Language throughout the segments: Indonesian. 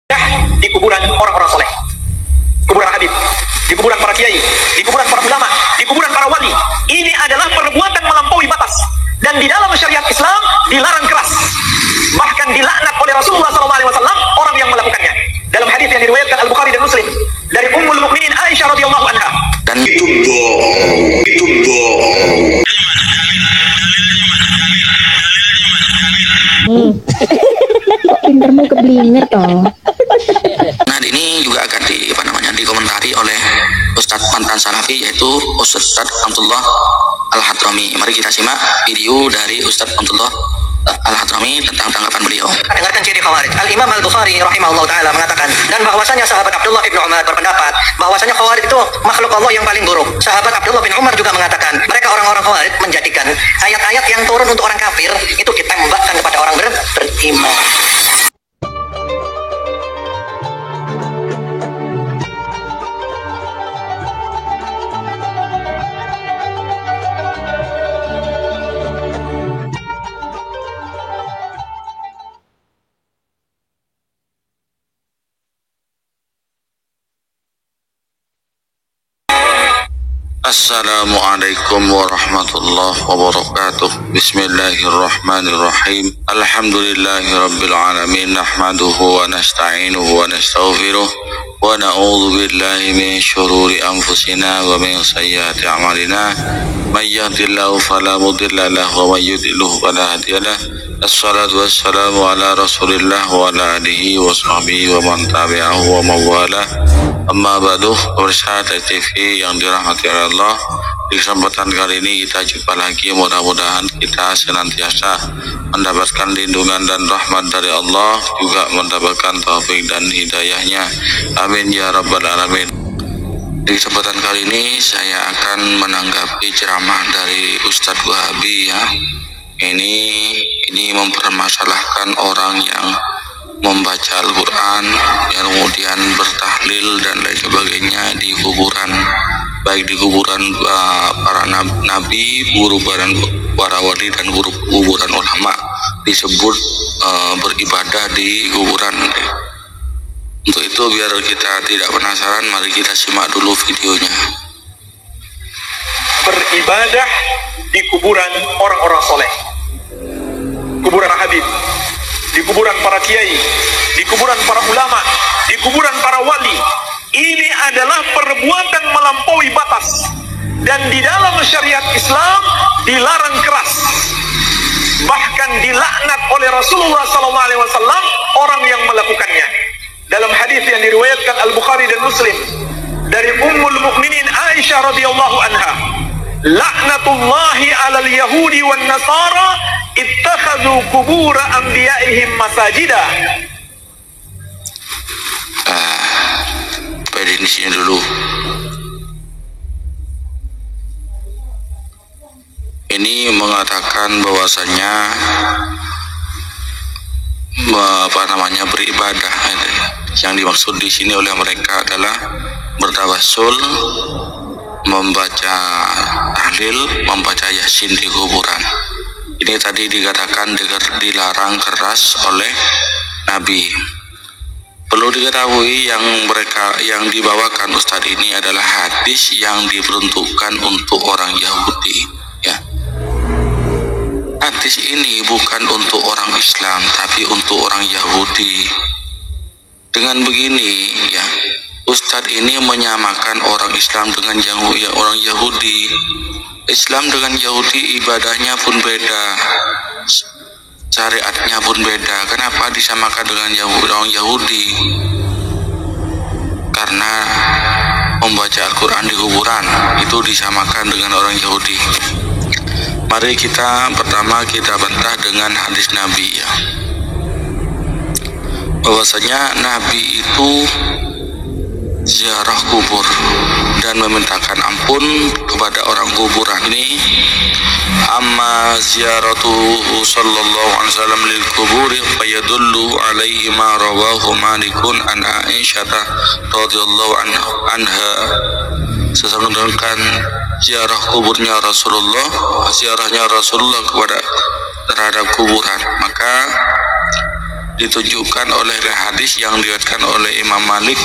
di kuburan orang-orang soleh, kuburan Habib, di kuburan para kiai, di kuburan para ulama, di kuburan para wali. Ini adalah perbuatan melampaui batas, dan di dalam syariat Islam dilarang keras, bahkan dilaknat oleh Rasulullah SAW orang yang melakukannya. Dalam hadis yang diriwayatkan Al-Bukhari dan Muslim dari Ummul Mukminin Aisyah radhiyallahu anha, dan itu pintermu keblinger toh. Nah, ini juga akan dikomentari oleh Ustadz mantan Salafi, yaitu Ustadz Abdullah Al-Hadrami. Mari kita simak video dari Ustadz Abdullah Al-Hadrami tentang tanggapan beliau. Dengarkan ciri Khawarij. Al-Imam Al-Bukhari rahimahullah ta'ala mengatakan, dan bahwasanya sahabat Abdullah bin Umar berpendapat bahwasanya Khawarij itu makhluk Allah yang paling buruk. Sahabat Abdullah bin Umar juga mengatakan, mereka orang-orang Khawarij menjadikan ayat-ayat yang turun untuk orang kafir itu ditembakkan kepada orang beriman. Assalamualaikum warahmatullahi wabarakatuh. Bismillahirrahmanirrahim. Alhamdulillahirabbil alamin. Nahmaduhu wa nasta'inuhu wa nastaghfiruh wa na'udzu billahi min syururi anfusina wa min sayyiati a'malina. May yahdihillahu fala mudilla lahu wa may yudlil fala hadiya lahu. Assalatu wassalamu ala Rasulillah wa ala alihi wa sahbihi wa man tabi'ahu wa mawala. Amma ba'du, pemirsa TV yang dirahmati Allah, di kesempatan kali ini kita jumpa lagi. Mudah-mudahan kita senantiasa mendapatkan lindungan dan rahmat dari Allah, juga mendapatkan taufik dan hidayahnya. Amin ya rabbal alamin. Di kesempatan kali ini saya akan menanggapi ceramah dari Ustadz Wahabi ya. Ini mempermasalahkan orang yang membaca Al-Quran yang kemudian bertahlil dan lain sebagainya di kuburan, baik di kuburan para nabi, kuburan para wali, dan kuburan ulama, disebut beribadah di kuburan. Untuk itu, biar kita tidak penasaran, mari kita simak dulu videonya. Beribadah di kuburan orang-orang soleh, kuburan Habib, di kuburan para kiai, di kuburan para ulama, di kuburan para wali. Ini adalah perbuatan melampaui batas, dan di dalam syariat Islam dilarang keras, bahkan dilaknat oleh Rasulullah SAW orang yang melakukannya. Dalam hadis yang diriwayatkan Al-Bukhari dan Muslim dari Ummul Mukminin Aisyah radhiyallahu anha, laknatullahi alal yahudi wan nasara ittakhadhu kubur anbiya'ihim masajida. Di sini dulu. Ini mengatakan bahwasanya beribadah. Yang dimaksud di sini oleh mereka adalah bertawassul, membaca tahlil, membaca yasin di kuburan. Ini tadi dikatakan dilarang keras oleh Nabi. Perlu diketahui yang dibawakan Ustadz ini adalah hadis yang diperuntukkan untuk orang Yahudi ya. Hadis ini bukan untuk orang Islam, tapi untuk orang Yahudi. Dengan begini ya, Ustadz ini menyamakan orang Islam dengan orang Yahudi. Islam dengan Yahudi ibadahnya pun beda, syariatnya pun beda. Kenapa disamakan dengan orang Yahudi? Karena membaca Al-Quran di kuburan itu disamakan dengan orang Yahudi. Mari pertama kita bantah dengan hadis Nabi ya, bahwasanya Nabi itu ziarah kubur dan memintakan ampun kepada orang kuburan. Ini amma ziyaratuhu sallallahu alaihi wasallam lil kuburi fayadullu alaihi ma rawahu Malikun an Aisyah radhiyallahu anha. Sedangkan ziarah kuburnya Rasulullah, ziarahnya Rasulullah terhadap kuburan, maka ditunjukkan oleh hadis yang diriwayatkan oleh Imam Malik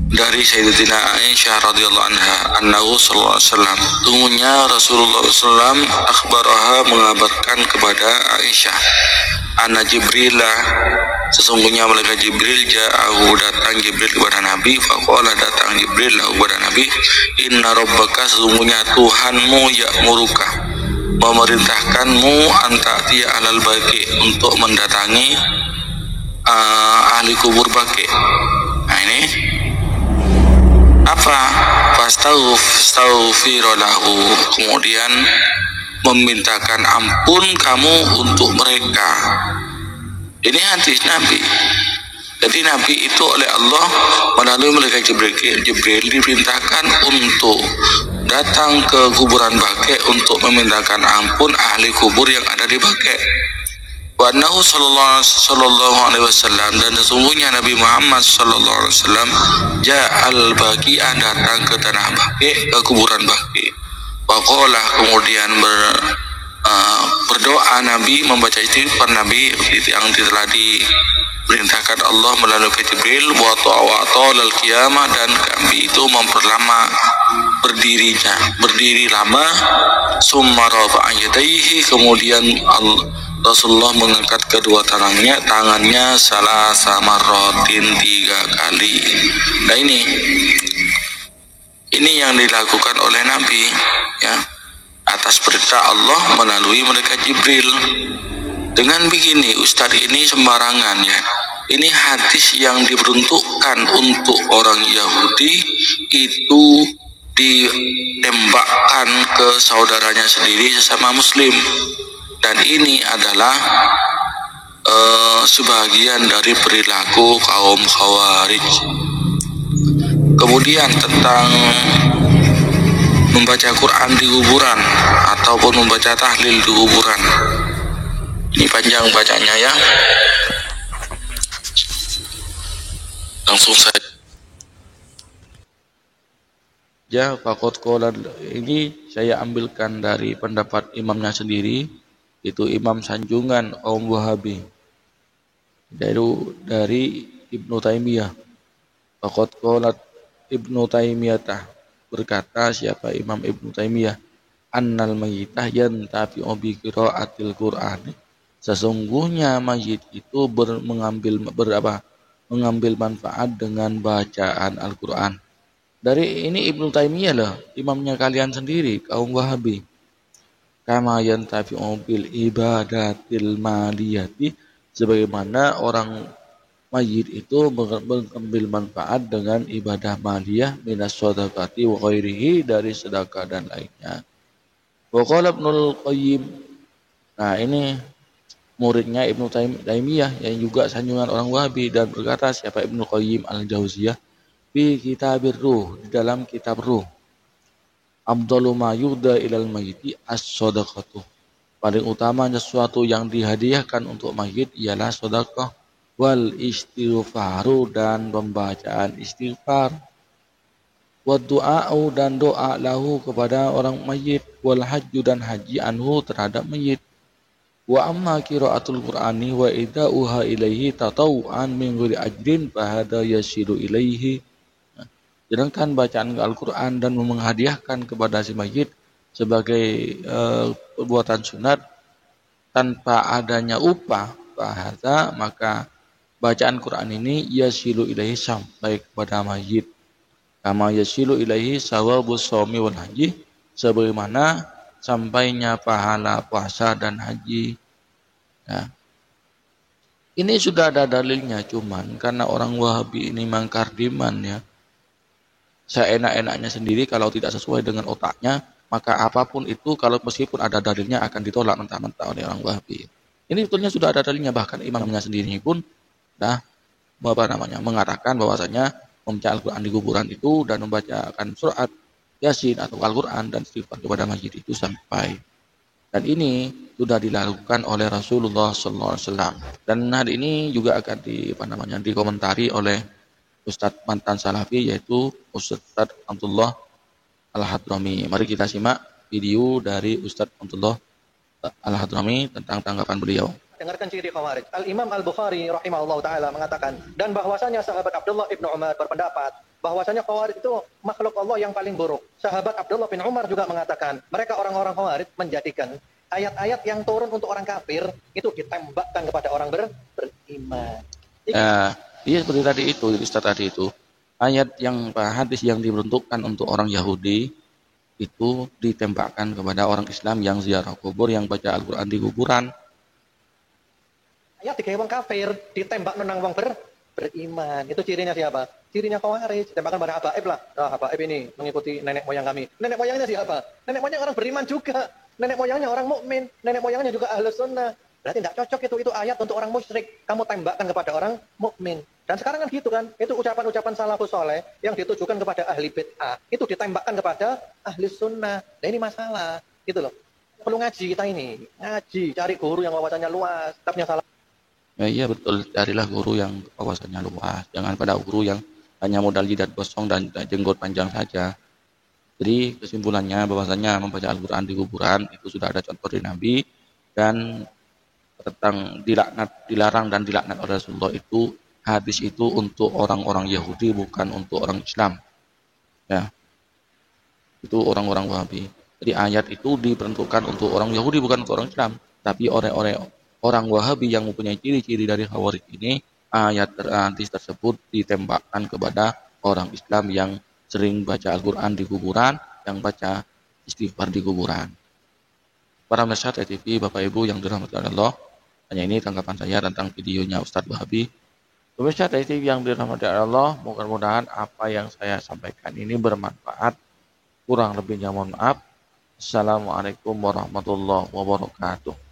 dari Sayyidatina Aisyah radhiyallahu anha, annahu sallallahu alaihi wasallam, sungguhnya Rasulullah SAW akhbaraha, mengabarkan kepada Aisyah, anna Jibrilah, sesungguhnya malaikat Jibril ja'ahu, datang Jibril kepada Nabi, faqala, datang Jibril kepada Nabi, inna rabbaka, sesungguhnya Tuhanmu, ya'muruka, memerintahkanmu, anta'tiya alal baqi, untuk mendatangi ahli kubur baqi. Nah ini apa? Fastaghfirulahu, kemudian memintakan ampun kamu untuk mereka. Ini hadis Nabi. Jadi Nabi itu oleh Allah melalui malaikat Jibril diperintahkan untuk datang ke kuburan Baqi untuk memintakan ampun ahli kubur yang ada di Baqi. Wa annahu sallallahu alaihi wasallam, dan sesungguhnya Nabi Muhammad sallallahu alaihi wasallam ja'al Baqi'ah, datang ke tanah Baqi, ke kuburan Baqi. Wa qala, kemudian berdoa Nabi, membaca istighfar Nabi yang telah diperintahkan Allah melalui Jibril, wa ta'ala qiyamah, dan kami itu memperlama berdiri lama, summa rafa'a yadayhi, kemudian Rasulullah mengangkat kedua tangannya salasa marratin, 3 kali. Nah ini yang dilakukan oleh Nabi, ya, atas perintah Allah melalui malaikat Jibril. Dengan begini Ustadz ini sembarangan, ya. Ini hadis yang diperuntukkan untuk orang Yahudi itu ditembakkan ke saudaranya sendiri sesama Muslim, dan ini adalah sebagian dari perilaku kaum Khawarij. Kemudian tentang membaca Quran di kuburan ataupun membaca tahlil di kuburan, ini panjang bacanya, ya. Langsung saja. Faqad qala, ini saya ambilkan dari pendapat imamnya sendiri, itu Imam Sanjungan kaum Wahabi, dari Ibnu Taimiyah. Faqad qala Ibnu Taimiyah, berkata siapa Imam Ibnu Taimiyah, annal mayyitah yantafi'u bi qiraatil Qur'an, sesungguhnya mayit itu mengambil manfaat dengan bacaan Al-Qur'an. Dari ini Ibnu Taimiyah lah, imamnya kalian sendiri kaum Wahabi. Kama yantafi'u bil ibadatil maliyati, sebagaimana orang mayit itu mengambil manfaat dengan ibadah maliyah, minas shadaqati wa ghairihi, dari sedekah dan lainnya. Wa qala Ibnul Qayyim, nah ini muridnya Ibnu Taimiyah yang juga sanjungan orang Wahabi, dan berkata siapa Ibnu Qayyim al-Jauziyah fi kitabir ruh, di dalam kitab ruh, afdalu ma yuhda ilal mayyiti as-shadaqatu, paling utamanya sesuatu yang dihadiahkan untuk mayit ialah sedekah, wal istighfaru, dan pembacaan istighfar, wa du'a'u, dan doa lahu kepada orang mayit, wal hajju, dan haji anhu terhadap mayit. Wa amma qiraatul Qur'ani wa ida'uha ilaihi tatawu'an min ghairi ajrin fahada yasiru ilaihi. Sedangkan bacaan Al-Quran dan menghadiahkan kepada si mayit sebagai perbuatan sunat tanpa adanya upah, fahada, maka bacaan Quran ini yasilu ilaihi, sampai kepada mayit, kama yasilu ilaihi sawabus shaumi wal haji, sebagaimana sampainya pahala puasa dan haji. Ya. Ini sudah ada dalilnya, cuman karena orang Wahabi ini mangkardiman, ya, seenak-enaknya sendiri, kalau tidak sesuai dengan otaknya, maka apapun itu kalau meskipun ada dalilnya akan ditolak mentah-mentah oleh orang Wahabi. Ini sebetulnya sudah ada dalilnya, bahkan imamnya sendiri pun mengatakan bahwasanya membaca Al-Quran di kuburan itu dan membacakan surat Yasin atau Al-Quran dan istighfar kepada masjid itu sampai. Dan ini sudah dilakukan oleh Rasulullah SAW. Dan hari ini juga akan dikomentari oleh Ustadz mantan Salafi, yaitu Ustadz Abdullah Al-Hadrami. Mari kita simak video dari Ustadz Abdullah Al-Hadrami tentang tanggapan beliau. Dengarkan ciri Khawarij. Al-Imam Al-Bukhari rahimahullah ta'ala mengatakan, dan bahwasanya sahabat Abdullah ibn Umar berpendapat bahwasanya Khawarij itu makhluk Allah yang paling buruk. Sahabat Abdullah bin Umar juga mengatakan, mereka orang-orang Khawarij menjadikan ayat-ayat yang turun untuk orang kafir itu ditembakkan kepada orang beriman. Iya seperti tadi itu, Ustaz tadi itu. Ayat yang hadis yang diperuntukkan untuk orang Yahudi itu ditembakkan kepada orang Islam yang ziarah kubur, yang baca Al-Quran di kuburan. Ayat digawe wong kafir, ditembak nang wong beriman. Itu cirinya siapa? Cirinya Khawarij. Tembakan pada habaib lah. Nah, habaib ini mengikuti nenek moyang kami. Nenek moyangnya siapa? Nenek moyang orang beriman juga. Nenek moyangnya orang mukmin. Nenek moyangnya juga ahlus sunnah. Berarti tidak cocok itu ayat untuk orang musyrik. Kamu tembakkan kepada orang mukmin. Dan sekarang kan gitu kan. Itu ucapan-ucapan salafus soleh yang ditujukan kepada ahli bid'ah. Itu ditembakkan kepada ahli sunnah. Nah ini masalah. Gitu loh. Perlu ngaji kita ini. Ngaji. Cari guru yang wawasannya luas. Tapi salah. Iya betul, carilah guru yang wawasannya luas. Jangan pada guru yang hanya modal jidat kosong dan jenggot panjang saja. Jadi kesimpulannya bahwasanya membaca Al-Quran di kuburan itu sudah ada contoh dari Nabi, dan tentang dilarang dan dilaknat oleh Rasulullah itu hadis itu untuk orang-orang Yahudi, bukan untuk orang Islam. Ya, itu orang-orang Wahabi. Jadi ayat itu diperuntukkan untuk orang Yahudi, bukan untuk orang Islam. Tapi orang Wahabi yang mempunyai ciri-ciri dari Khawarij ini, ayat hadis tersebut ditembakkan kepada orang Islam yang sering baca Al-Quran di kuburan, yang baca istighfar di kuburan. Para penasihat TV, Bapak Ibu yang dirahmati Allah, hanya ini tanggapan saya tentang videonya Ustadz Wahabi. Pemirsa TV yang dirahmati Allah, mudah-mudahan apa yang saya sampaikan ini bermanfaat. Kurang lebihnya mohon maaf. Assalamualaikum warahmatullahi wabarakatuh.